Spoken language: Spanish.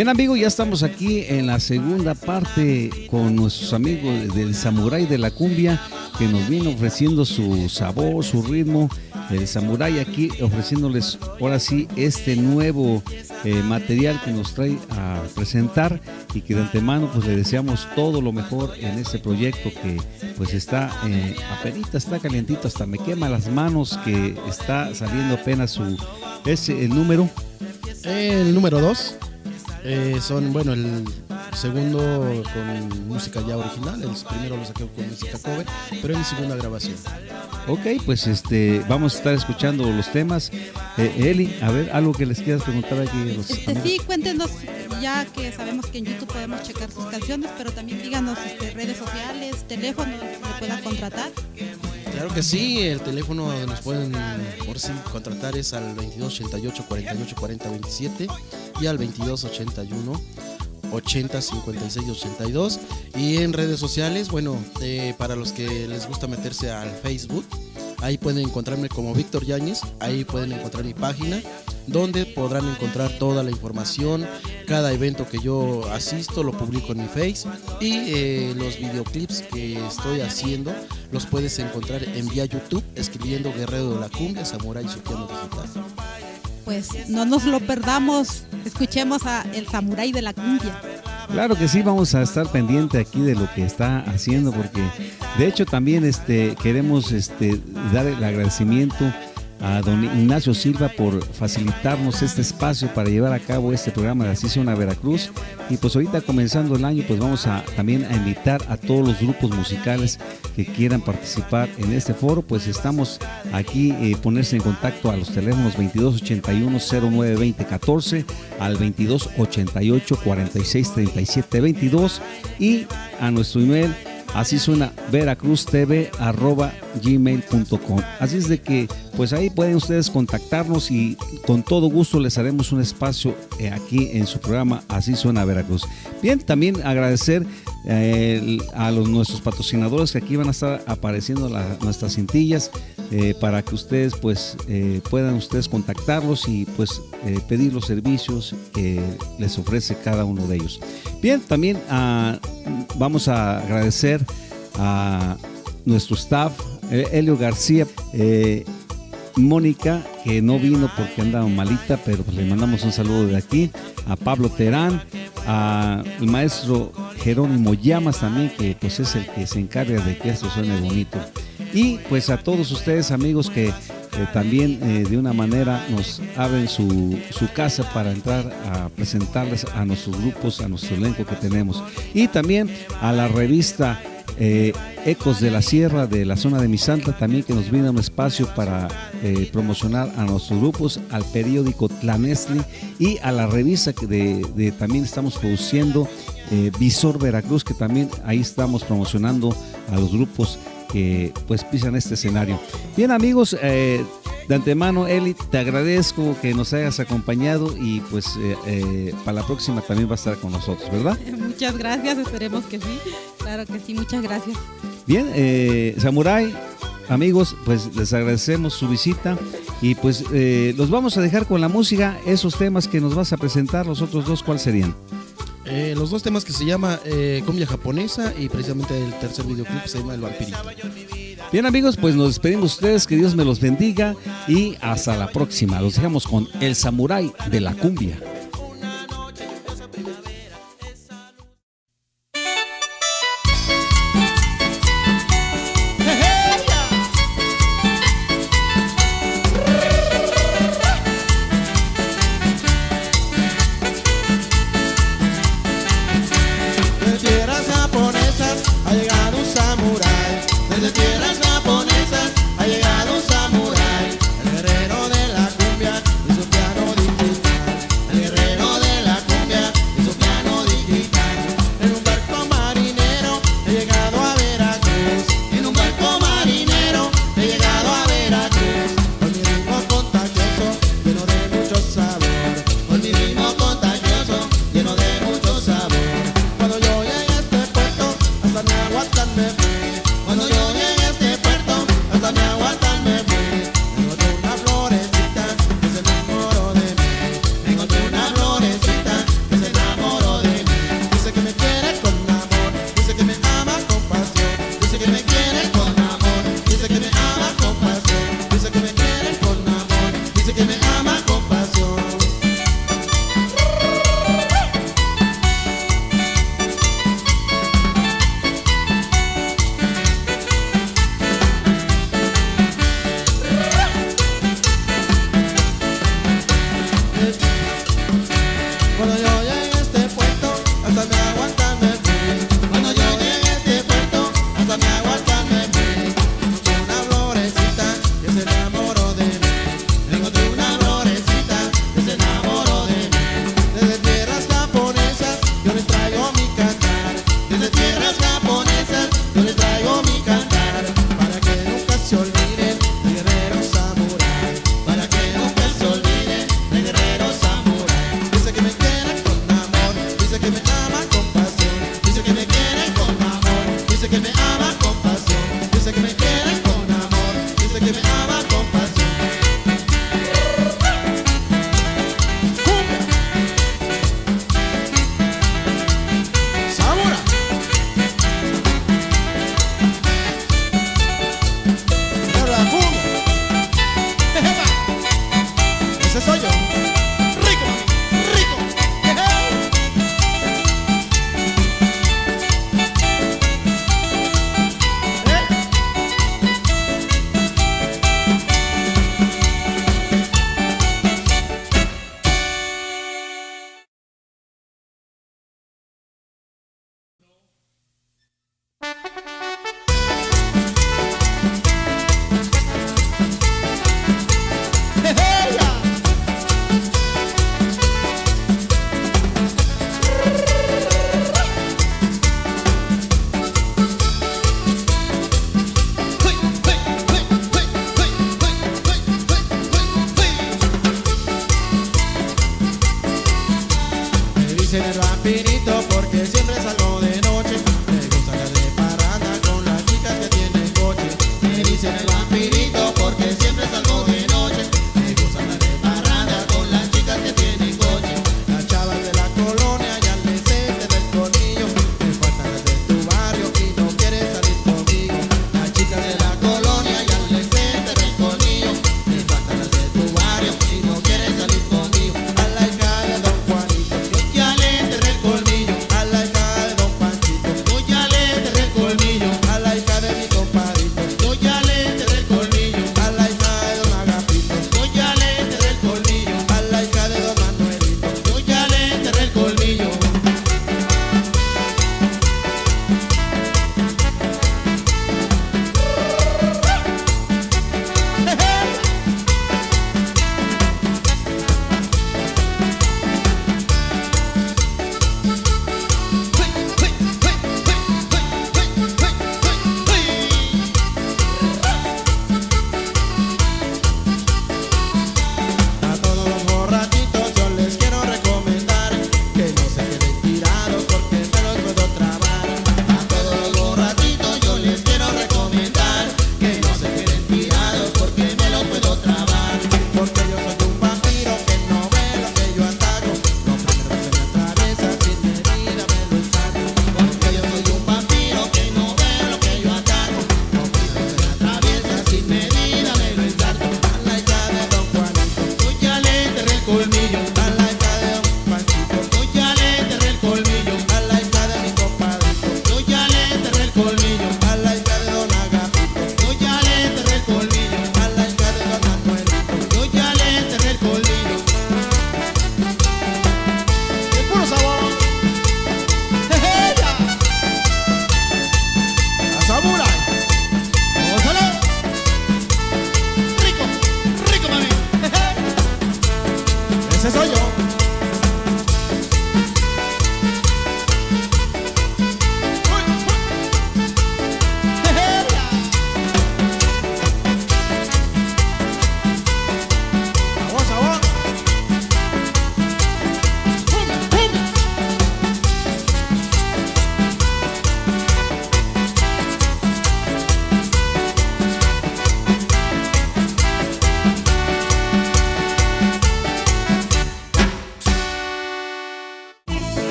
Bien, amigos, ya estamos aquí en la segunda parte con nuestros amigos del Samurái de la Cumbia, que nos viene ofreciendo su sabor, su ritmo. El Samurái aquí ofreciéndoles ahora sí este nuevo material que nos trae a presentar, y que de antemano pues le deseamos todo lo mejor en este proyecto que pues está apenas está calientito, hasta me quema las manos, que está saliendo apenas es el número. El número 2. Son, bueno, el segundo con música ya original, el primero lo saqué con música cover, pero en mi segunda grabación. Ok, pues vamos a estar escuchando los temas. Eli, a ver, algo que les quieras preguntar aquí a los sí, cuéntenos, ya que sabemos que en YouTube podemos checar sus canciones, pero también díganos redes sociales, teléfono, donde puedan contratar. Claro que sí, el teléfono donde nos pueden por sí contratar es al 2288 48 40 27 y al 2281 80 56 82. Y en redes sociales, bueno, para los que les gusta meterse al Facebook, ahí pueden encontrarme como Víctor Yáñez. Ahí pueden encontrar mi página, donde podrán encontrar toda la información. Cada evento que yo asisto lo publico en mi Face, y los videoclips que estoy haciendo los puedes encontrar en vía YouTube escribiendo Guerrero de la Cumbia, Samurái, su piano digital. Pues no nos lo perdamos, escuchemos a el Samurái de la Cumbia. Claro que sí, vamos a estar pendiente aquí de lo que está haciendo, porque de hecho también queremos dar el agradecimiento a don Ignacio Silva por facilitarnos este espacio para llevar a cabo este programa de Así Suena Veracruz. Y pues ahorita comenzando el año, pues vamos también a invitar a todos los grupos musicales que quieran participar en este foro. Pues estamos aquí, ponerse en contacto a los teléfonos 2281-0920-14, al 2288-4637-22, y a nuestro email Así Suena veracruztv@gmail.com. Así es de que pues ahí pueden ustedes contactarnos, y con todo gusto les haremos un espacio aquí en su programa Así Suena Veracruz. Bien, también agradecer a nuestros patrocinadores que aquí van a estar apareciendo nuestras cintillas, para que ustedes pues puedan ustedes contactarlos y pues pedir los servicios que les ofrece cada uno de ellos. Bien, también vamos a agradecer a nuestro staff, Helio García, Mónica, que no vino porque andaba malita, pero pues le mandamos un saludo de aquí, a Pablo Terán, al maestro Jerónimo Llamas también, que pues es el que se encarga de que esto suene bonito. Y pues a todos ustedes, amigos, que también de una manera nos abren su casa para entrar a presentarles a nuestros grupos, a nuestro elenco que tenemos. Y también a la revista Ecos de la Sierra de la zona de Misantla, también, que nos brinda un espacio para promocionar a nuestros grupos, al periódico Tlanesli, y a la revista que también estamos produciendo, Visor Veracruz, que también ahí estamos promocionando a los grupos que pues pisan este escenario. Bien, amigos, de antemano, Eli, te agradezco que nos hayas acompañado, y pues para la próxima también va a estar con nosotros, ¿verdad? Muchas gracias, esperemos que sí. Claro que sí, muchas gracias. Bien, Samurái, amigos, pues les agradecemos su visita, y pues los vamos a dejar con la música. Esos temas que nos vas a presentar, los otros dos, ¿cuáles serían? Los dos temas que se llama Cumbia Japonesa, y precisamente el tercer videoclip se llama El Vampirito. Bien, amigos, pues nos despedimos de ustedes, que Dios me los bendiga, y hasta la próxima. Los dejamos con el Samurái de la Cumbia. Desde tierras japonesas ha llegado un samurái, el guerrero de la cumbia y su piano digital. El guerrero de la cumbia y su piano digital. En un barco marinero he llegado a Veracruz. En un barco marinero he llegado a Veracruz. Con mi ritmo contagioso, lleno de mucho sabor. Con mi ritmo contagioso, lleno de mucho sabor. Cuando yo llegué a este puerto, hasta Nahuatlán me